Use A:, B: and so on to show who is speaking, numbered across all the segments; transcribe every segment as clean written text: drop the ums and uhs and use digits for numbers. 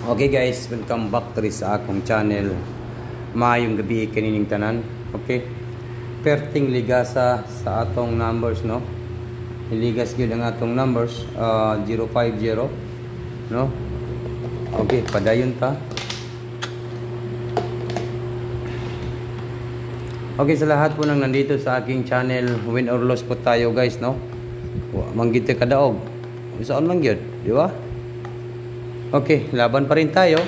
A: Okay guys, welcome back to sa akong channel. Maayong gabi kanining tanan. Okay. Perting ligasa sa atong numbers, no. Iligas gyud ang atong numbers 050, no. Okay, padayon ta. Okay, sa lahat po nang nandito sa aking channel, win or loss po tayo guys, no. Manggid ta kadaog. Saan lang gyud, di ba? Okay, laban pa rin tayo.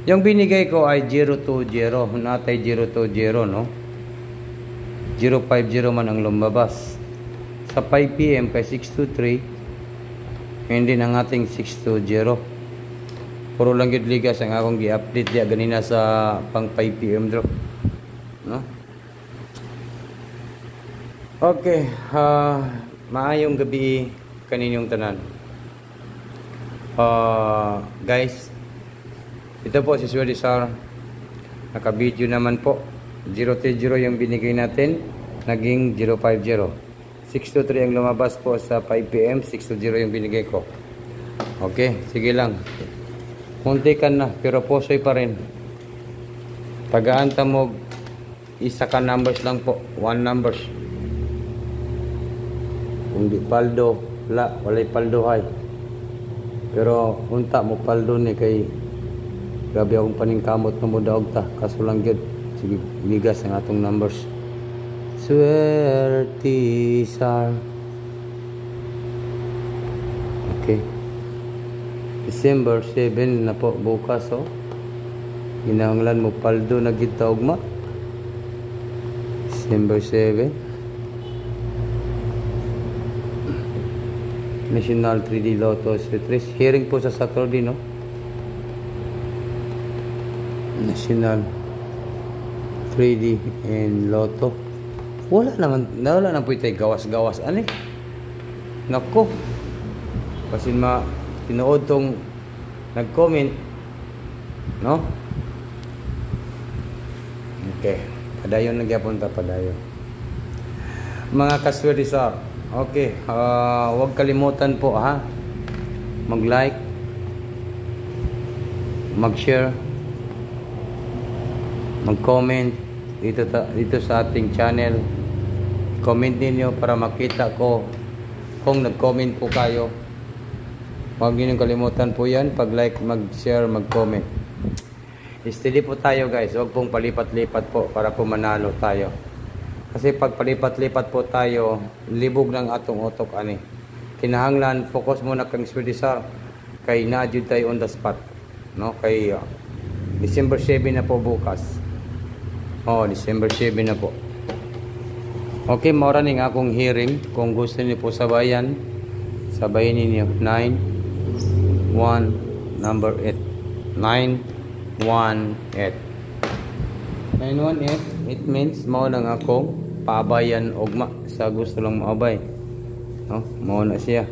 A: Yung binigay ko ay 020. Natay 020, no? 050 man ang lumabas. Sa 5 PM kay 623. Hindi ang ating 620. Puro lang yun ligas ang akong gi-update diya ganina sa pang 5 PM drop. No? Okay, maayong gabi kaninyong tanan. Guys, ito po si Swedy Sar. Naka-video naman po. 030 yung binigay natin, naging 050. 623 ang lumabas po sa 5 PM, 620 yung binigay ko. Okay, sige lang. Muntikan na, pero posoy pa rin. Tagaan mo, isa ka numbers lang po, 1 numbers. Kung di paldo, walay paldo hay. Pero unta mo paldo ni kay grabe akong paningkamot na mo daog ta. Kaso lang gyud sige ligas ang atong numbers. Swerte Sar. Okay. December 7 na po bukas, oh. Ginahanglan mo paldo na gid ta ugma. December 7. National 3D Lotto Sweetres. Hearing po sa Saturday, no? National 3D and Lotto. Wala naman po ito gawas-gawas. Ano eh? Nako. Kasi tinuod tong nag-comment. No? Okay. Padayon nagyapunta, padayon. Mga kaswerte sa okay, huwag kalimutan po ha, mag-like, mag-share, mag-comment dito sa ating channel. Comment ninyo para makita ko kung nag-comment po kayo. Huwag niyo kalimutan po yan, pag-like, mag-share, mag-comment. Steady po tayo guys, huwag pong palipat-lipat po para po manalo tayo. Kasi pag palipat-lipat po tayo, libog ng atong utok ani. Kinahanglan focus muna kang Swedy Sar kay na-jud tayo on the spot, no? Kay December 7 na po bukas. December 7 na po. Okay, maura ning akong hearing. Kung gusto niyo po sabayan ninyo 918 number 8 918 918. It means mao nang akong pabayan ugma sa gusto lang maabay, no? Mao na siya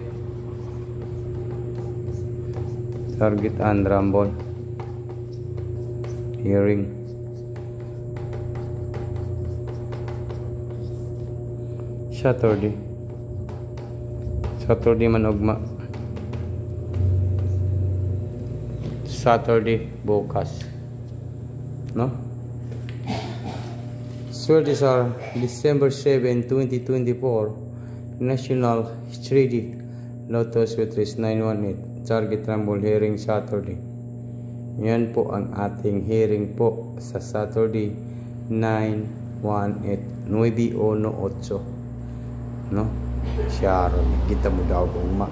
A: target and rumble hearing. Saturday man ugma, Saturday bukas, no? Swedy Sar, December 7, 2024, National 3D Lotto Sweetres 918, Target Rumble Hearing Saturday. Yan po ang ating hearing po sa Saturday 918, 918, no? Sharon, kita mo daw ugma.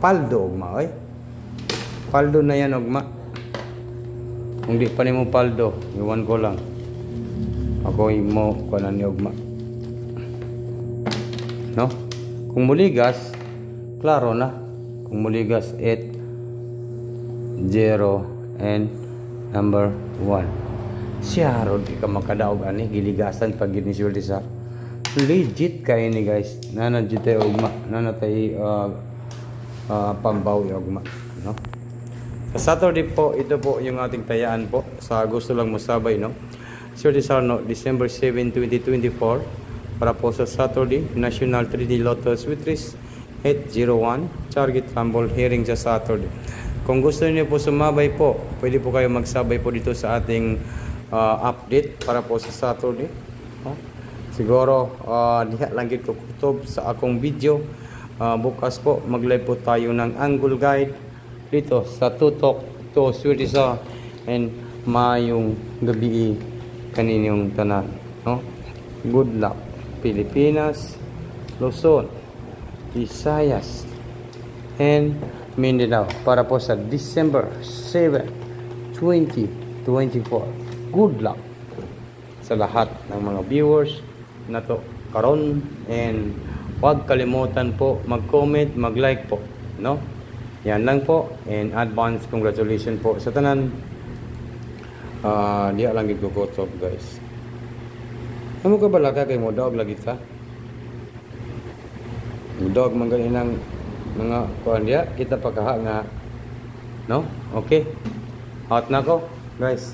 A: Paldo ugma, oy. Paldo na yan ugma. Kung di pa ni mo paldo, iwan ko lang. Ako mo kunan ni ugma, no? Kung muligas, klaro na. Kung muligas 8 0 and number 1. Siya ron di ka makadaog ani giligasan pag ni Swedy Sar. Legit kay ni guys. Nanadjud tayo ugma, nanatay pambaw ugma, no? Sa Saturday po, ito po yung ating tayaan po sa gusto lang mo sabay, no? Swedy Sar, no, December 7, 2024 para po sa Saturday, National 3D Lotto Sweetres 801, Target Rumble Hearing sa Saturday. Kung gusto niyo po sumabay po, pwede po kayo magsabay po dito sa ating update para po sa Saturday. Siguro diha lang gid ko kutob sa akong video. Bukas po mag-live po tayo ng angle guide dito sa Tutok to Surisa and mayong gabi kaninyong tanan, no? Good luck Pilipinas, Luzon, Visayas and Mindanao para po sa December 7, 2024. Good luck sa lahat ng mga viewers na to karon, and huwag kalimutan po mag-comment, mag-like po, no? Yan lang po, and advance congratulations po sa tanan. Diya lang gid ko kutob, guys. Amo ka balaka kay mo dog lagi ta? Dog man ganin ng mga kuan diya kita pagkaha nga, no? Okay. Out na ko, guys.